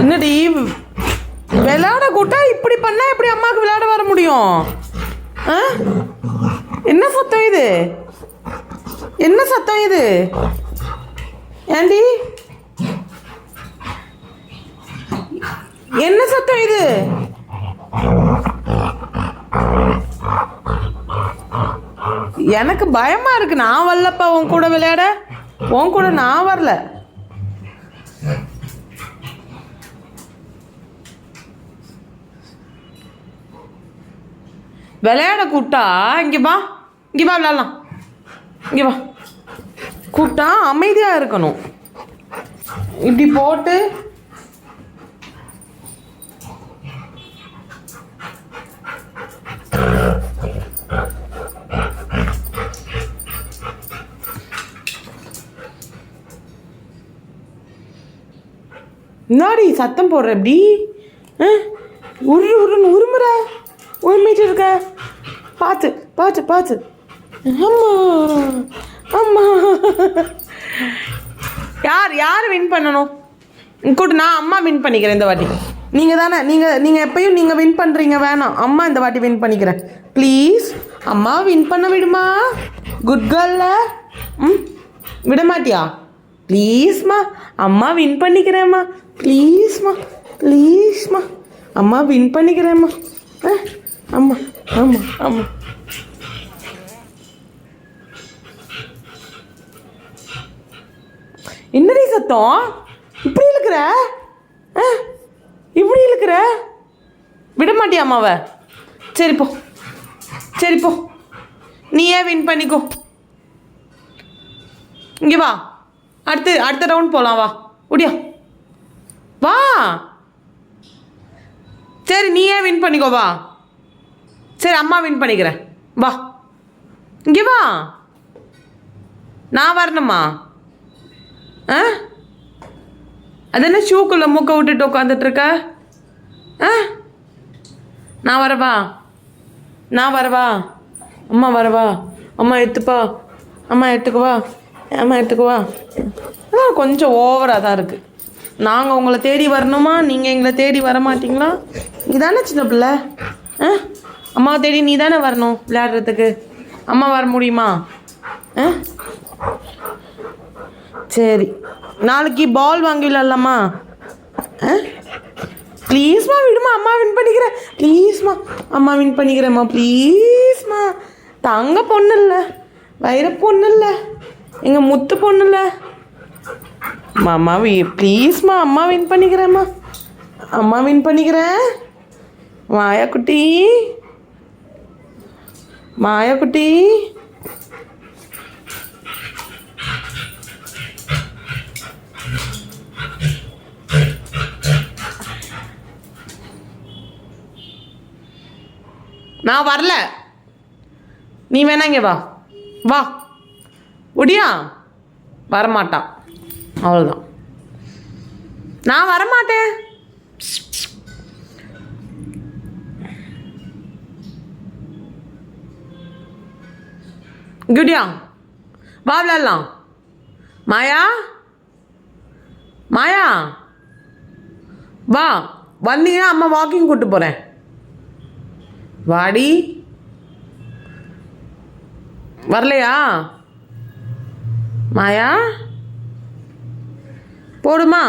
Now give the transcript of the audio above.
என்னடி விளையாட கூட்டா இப்படி பண்ணா எப்படி அம்மாவுக்கு விளையாட வர முடியும்? என்ன சத்தம் இது? என்ன சத்தம் இது? ஏண்டி என்ன சத்தம் இது? எனக்கு பயமா இருக்கு. நான் வரலப்பா உன் கூட விளையாட. உன் கூட நான் வரல. விளையாட கூட்டா இங்கே வா, இங்கே வா விளையாடலாம். இங்கே வா. கூட்டா அமைதியாக இருக்கணும். இப்படி போட்டு என்னாடி சத்தம் போடுற எப்படி? உருன்னு உருமுற உரிமைட்டு இருக்க. பார்த்து பார்த்து பார்த்து. அம்மா அம்மா. யார் வின் பண்ணணும்? கூட்டு நான் அம்மா வின் பண்ணிக்கிறேன் இந்த வாட்டி. நீங்கள் தானே நீங்கள் எப்பயும் நீங்கள் வின் பண்ணுறீங்க. வேணாம், அம்மா இந்த வாட்டி வின் பண்ணிக்கிறேன் ப்ளீஸ். அம்மா வின் பண்ண விடுமா? குட் கேர்ல. விட மாட்டியா? ப்ளீஸ்மா, அம்மா வின் பண்ணிக்கிறேம்மா. ப்ளீஸ்மா ப்ளீஸ்மா, அம்மா வின் பண்ணிக்கிறேம்மா. அம்மா அம்மா அம்மா. என்னடி சத்தம்? இப்படி இழுக்கிற? இப்படி இழுக்கிற? விட மாட்டியா அம்மாவை? சரி போ, சரி போ, நீயே வின் பண்ணிக்கோ. இங்கே வா, அடுத்த ரவுண்ட் போகலாம். வா முடியா, வா. சரி நீயே வின் பண்ணிக்கோ. வா. சரி அம்மா வின் பண்ணிக்கிறேன். வா இங்கே வா. நான் வரணுமா? அது என்ன ஷூக்குள்ளே மூக்க விட்டுட்டு உட்காந்துட்ருக்க? நான் வரவா? நான் வரவா? அம்மா வரவா? அம்மா எடுத்துப்பா. அம்மா எடுத்துக்குவா. அம்மா எடுத்துக்குவா. அதான் கொஞ்சம் ஓவராக தான் இருக்குது. நாங்கள் உங்களை தேடி வரணுமா? நீங்கள் எங்களை தேடி வர மாட்டிங்களா? நீ தானே சின்ன பிள்ளை. அம்மாவை தேடி நீ தானே வரணும் விளையாடுறதுக்கு. அம்மா வர முடியுமா? சரி, நாளைக்கு பால் வாங்கி விளையாடலாமா? ப்ளீஸ்மா விடுமா, அம்மா வின் பண்ணிக்கிறேன். ப்ளீஸ்மா, அம்மா வின் பண்ணிக்கிறேம்மா. ப்ளீஸ்மா, தங்க பொண்ணு இல்லை, வைர பொண்ணு இல்லை, எங்கள் முத்து பொண்ணு இல்லை. அம்மா ப்ளீஸ்மா, அம்மா வின் பண்ணிக்கிறேம்மா. அம்மா வின் பண்ணிக்கிறேன். மாயா குட்டி, மாயா குட்டி. நான் வரல, நீ வேணா இங்கே வா. வா முடியா? வரமாட்டான், அவ்வளோதான். நான் வரமாட்டேன். குடியா, வா விளையாடலாம். மாயா, மாயா வா. வந்தீங்கன்னா அம்மா வாக்கிங் கூப்பிட்டு போகிறேன். வாடி. வரலையா? மாயா போடுமா?